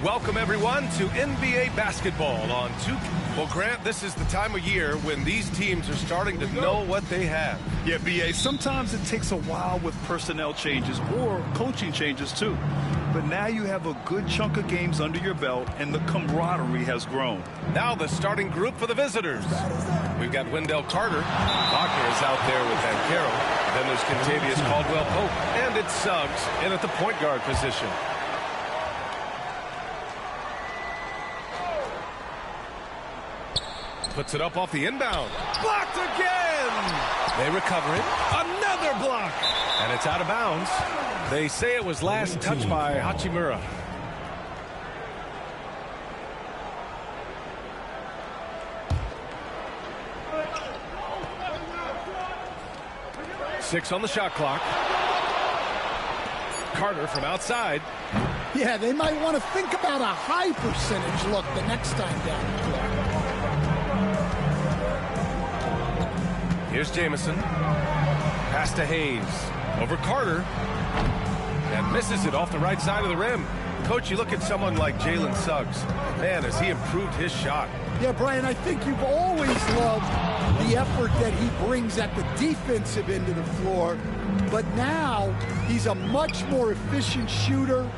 Welcome, everyone, to NBA basketball on 2K. Well, Grant, this is the time of year when these teams are starting to know what they have. Yeah, B.A., sometimes it takes a while with personnel changes or coaching changes, too. But now you have a good chunk of games under your belt, and the camaraderie has grown. Now the starting group for the visitors. We've got Wendell Carter. Wagner is out there with Banchero. Then there's Kentavious Caldwell-Pope. And it's Suggs in at the point guard position. Puts it up off the inbound. Blocked again! They recover it. Another block! And it's out of bounds. They say it was last touched by Hachimura. Six on the shot clock. Carter from outside. Yeah, they might want to think about a high percentage look the next time down the court. Here's Jamison. Pass to Hayes. Over Carter. And misses it off the right side of the rim. Coach, you look at someone like Jalen Suggs. Man, has he improved his shot. Yeah, Brian, I think you've always loved the effort that he brings at the defensive end of the floor. But now he's a much more efficient shooter,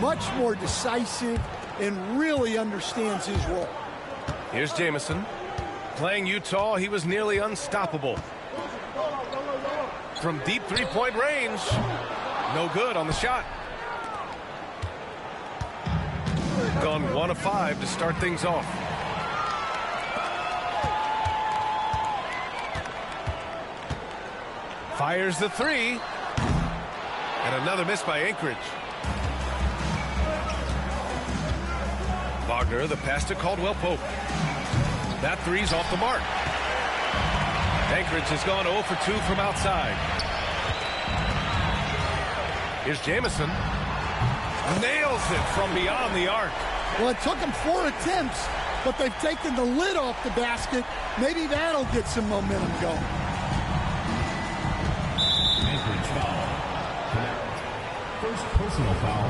much more decisive, and really understands his role. Here's Jamison. Playing Utah, he was nearly unstoppable. From deep three-point range. No good on the shot. Gone 1 of 5 to start things off. Fires the three. And another miss by Anchorage. Wagner, the pass to Caldwell-Pope. That three's off the mark. Anchorage has gone 0 for 2 from outside. Here's Jamison. Nails it from beyond the arc. Well, it took him 4 attempts, but they've taken the lid off the basket. Maybe that'll get some momentum going. Anchorage foul. First personal foul.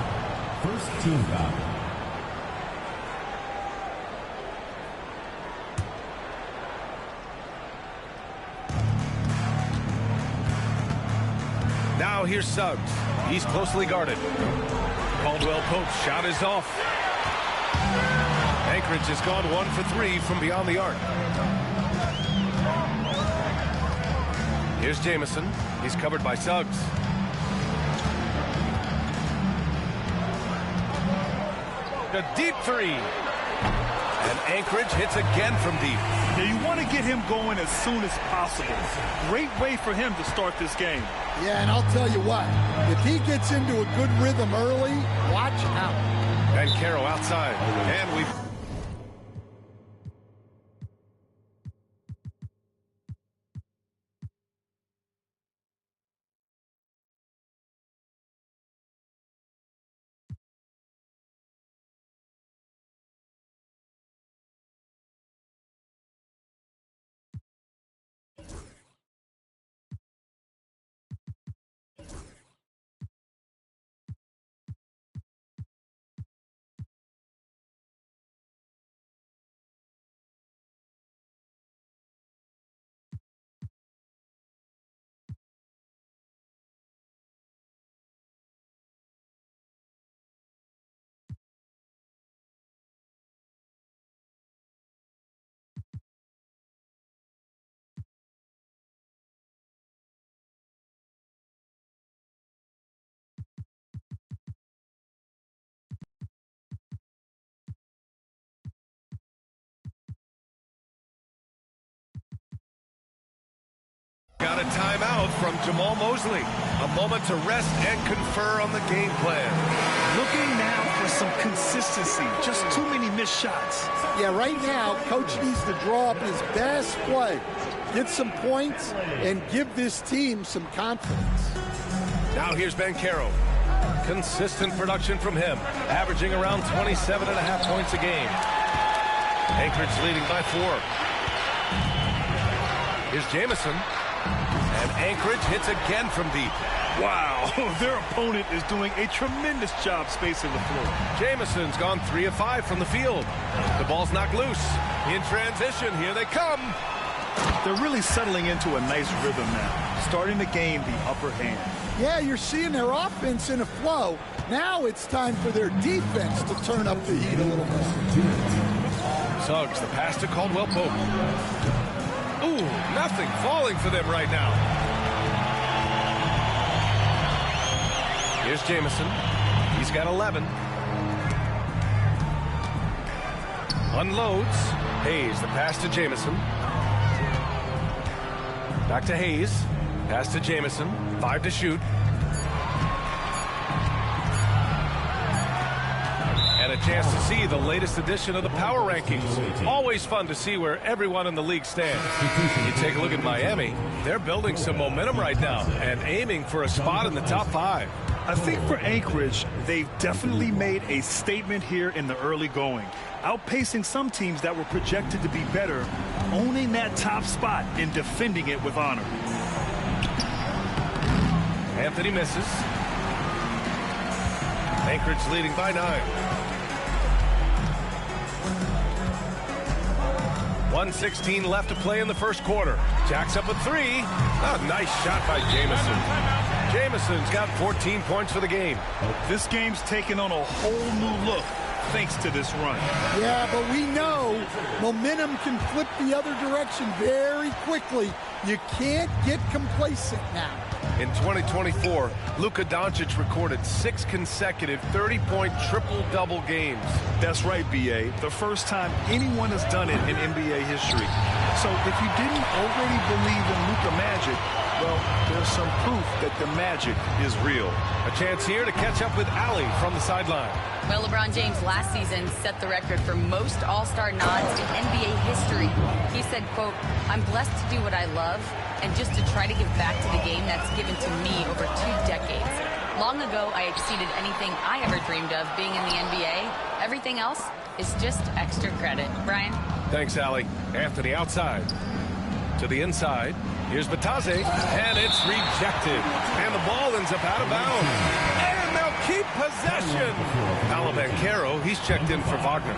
First team foul. Now here's Suggs. He's closely guarded. Caldwell-Pope's shot is off. Anchorage has gone 1 for 3 from beyond the arc. Here's Jamison. He's covered by Suggs. A deep three. And Anchorage hits again from deep. Yeah, you want to get him going as soon as possible. Great way for him to start this game. Yeah, and I'll tell you what, if he gets into a good rhythm early, watch out. Banchero outside. And we've... Got a timeout from Jamal Mosley. A moment to rest and confer on the game plan. Looking now for some consistency. Just too many missed shots. Yeah, right now, Coach needs to draw up his best play, get some points, and give this team some confidence. Now here's Banchero. Consistent production from him, averaging around 27.5 points a game. Anchorage leading by 4. Here's Jamison. And Anchorage hits again from deep. Wow, their opponent is doing a tremendous job spacing the floor. Jamison's gone 3 of 5 from the field. The ball's knocked loose. In transition, here they come. They're really settling into a nice rhythm now, starting to gain the upper hand. Yeah, you're seeing their offense in a flow. Now it's time for their defense to turn up the heat a little more. Suggs, the pass to Caldwell Pope. Ooh, nothing falling for them right now. Here's Jamison. He's got 11. Unloads. Hayes, the pass to Jamison. Back to Hayes. Pass to Jamison. 5 to shoot. And a chance to see the latest edition of the power rankings. Always fun to see where everyone in the league stands. You take a look at Miami. They're building some momentum right now and aiming for a spot in the top 5. I think for Anchorage, they've definitely made a statement here in the early going, outpacing some teams that were projected to be better, owning that top spot and defending it with honor. Anthony misses. Anchorage leading by 9. 1:16 left to play in the first quarter. Jacks up with 3. Oh, nice shot by Jamison. Jamison's got 14 points for the game. This game's taken on a whole new look thanks to this run. Yeah, but we know momentum can flip the other direction very quickly. You can't get complacent now. In 2024, Luka Doncic recorded 6 consecutive 30-point triple-double games. That's right, B.A. The first time anyone has done it in NBA history. So if you didn't already believe in Luka Magic, well, there's some proof that the magic is real. A chance here to catch up with Allie from the sideline. Well, LeBron James last season set the record for most All-Star nods in NBA history. He said, quote, "I'm blessed to do what I love and just to try to give back to the game that's given to me over 2 decades. Long ago, I exceeded anything I ever dreamed of being in the NBA. Everything else is just extra credit." Brian? Thanks, Allie. Anthony outside. To the inside. Here's Batadze, and it's rejected. And the ball ends up out of bounds. And they'll keep possession. Paolo Banchero, he's checked in for Wagner.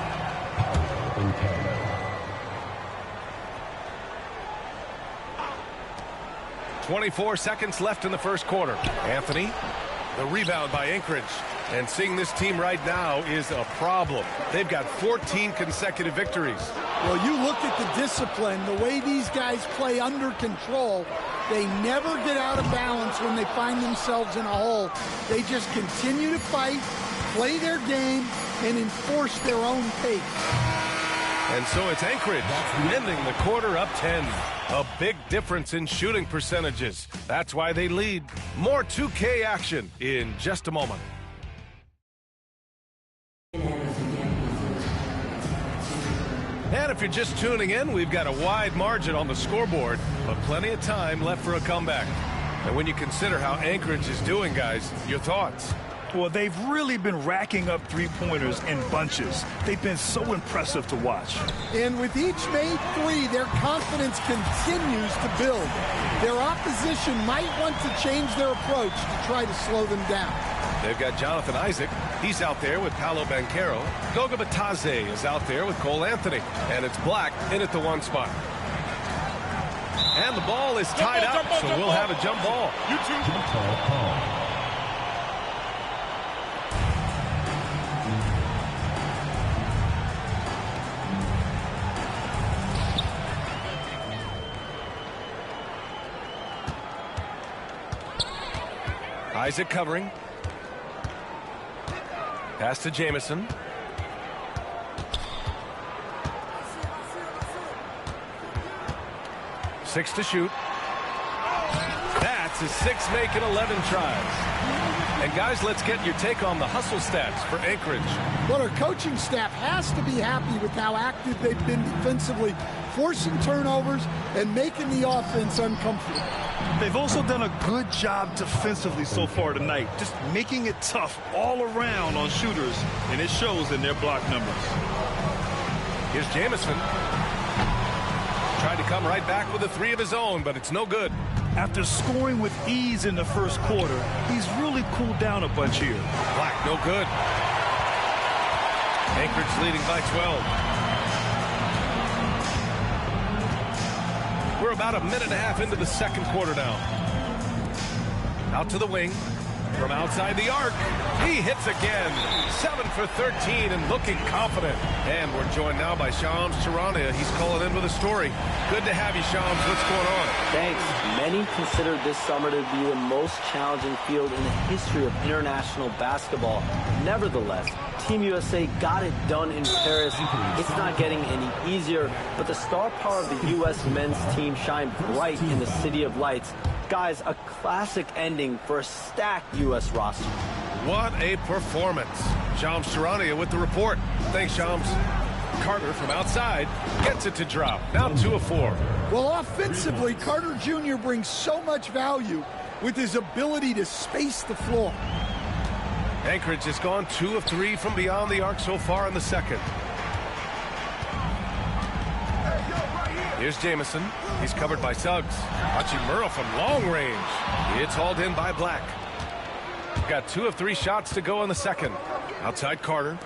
24 seconds left in the first quarter. Anthony, the rebound by Anchorage. And seeing this team right now is a problem. They've got 14 consecutive victories. Well, you look at the discipline, the way these guys play under control. They never get out of balance when they find themselves in a hole. They just continue to fight, play their game, and enforce their own pace. And so it's Anchorage ending the quarter up 10. A big difference in shooting percentages. That's why they lead. More 2K action in just a moment. And if you're just tuning in, we've got a wide margin on the scoreboard, but plenty of time left for a comeback. And when you consider how Anchorage is doing, guys, your thoughts? Well, they've really been racking up three-pointers in bunches. They've been so impressive to watch. And with each made 3, their confidence continues to build. Their opposition might want to change their approach to try to slow them down. They've got Jonathan Isaac. He's out there with Paolo Banchero. Goga Batadze is out there with Cole Anthony. And it's Black in at the 1 spot. And the ball is tied up, so we'll have a jump ball. Isaac covering. Pass to Jamison. Six to shoot. That's his 6 making 11 tries. And guys, let's get your take on the hustle stats for Anchorage. Well, our coaching staff has to be happy with how active they've been defensively, forcing turnovers and making the offense uncomfortable. They've also done a good job defensively so far tonight, just making it tough all around on shooters, and it shows in their block numbers. Here's Jamison. Tried to come right back with a three of his own, but it's no good. After scoring with ease in the first quarter, he's really cooled down a bunch here. Black, no good. Anchorage leading by 12. We're about a minute and a half into the second quarter now. Out to the wing. From outside the arc, he hits again. 7 for 13 and looking confident. And we're joined now by Shams Charania. He's calling in with a story. Good to have you, Shams. What's going on? Thanks. Many consider this summer to be the most challenging field in the history of international basketball. Nevertheless, Team USA got it done in Paris. It's not getting any easier, but the star power of the U.S. men's team shined bright in the City of Lights. Guys, a classic ending for a stacked U.S. roster. What a performance. Shams Charania with the report. Thanks, Shams. Carter from outside gets it to drop. Now 2 of 4. Well, offensively, Carter Jr. brings so much value with his ability to space the floor. Anchorage has gone 2 of 3 from beyond the arc so far in the second. Here's Jamison. He's covered by Suggs. Hachimura from long range. It's hauled in by Black. Got 2 of 3 shots to go in the second. Outside Carter.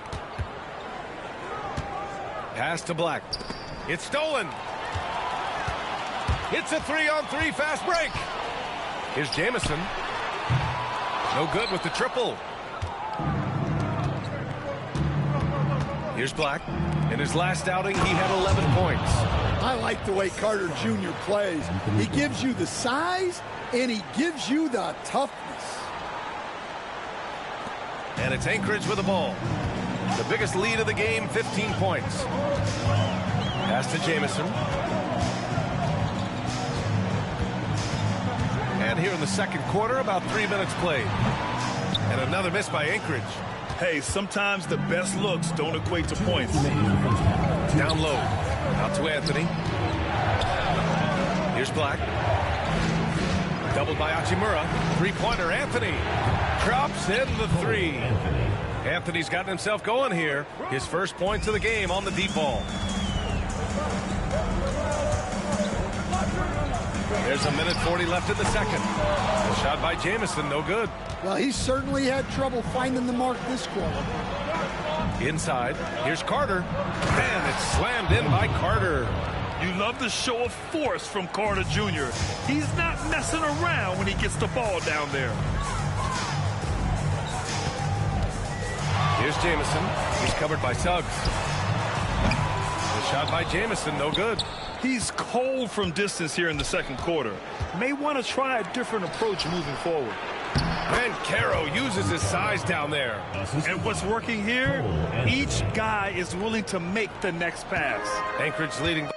Pass to Black. It's stolen. It's a 3-on-3 fast break. Here's Jamison. No good with the triple. Here's Black. In his last outing, he had 11 points. I like the way Carter Jr. plays. He gives you the size, and he gives you the toughness. And it's Anchorage with the ball. The biggest lead of the game, 15 points. Pass to Jamison. And here in the second quarter, about 3 minutes played. And another miss by Anchorage. Hey, sometimes the best looks don't equate to points. Down low. Out to Anthony. Here's Black. Doubled by Hachimura. Three-pointer, Anthony. Drops in the 3. Anthony's gotten himself going here. His first points of the game on the deep ball. There's a minute 40 left in the second. A shot by Jamison, no good. Well, he certainly had trouble finding the mark this quarter. Inside, here's Carter. And it's slammed in by Carter. You love the show of force from Carter Jr. He's not messing around when he gets the ball down there. Here's Jamison. He's covered by Suggs. The shot by Jamison, no good. He's cold from distance here in the second quarter. May want to try a different approach moving forward. Banchero uses his size down there. And what's working here? Each guy is willing to make the next pass. Anchorage leading.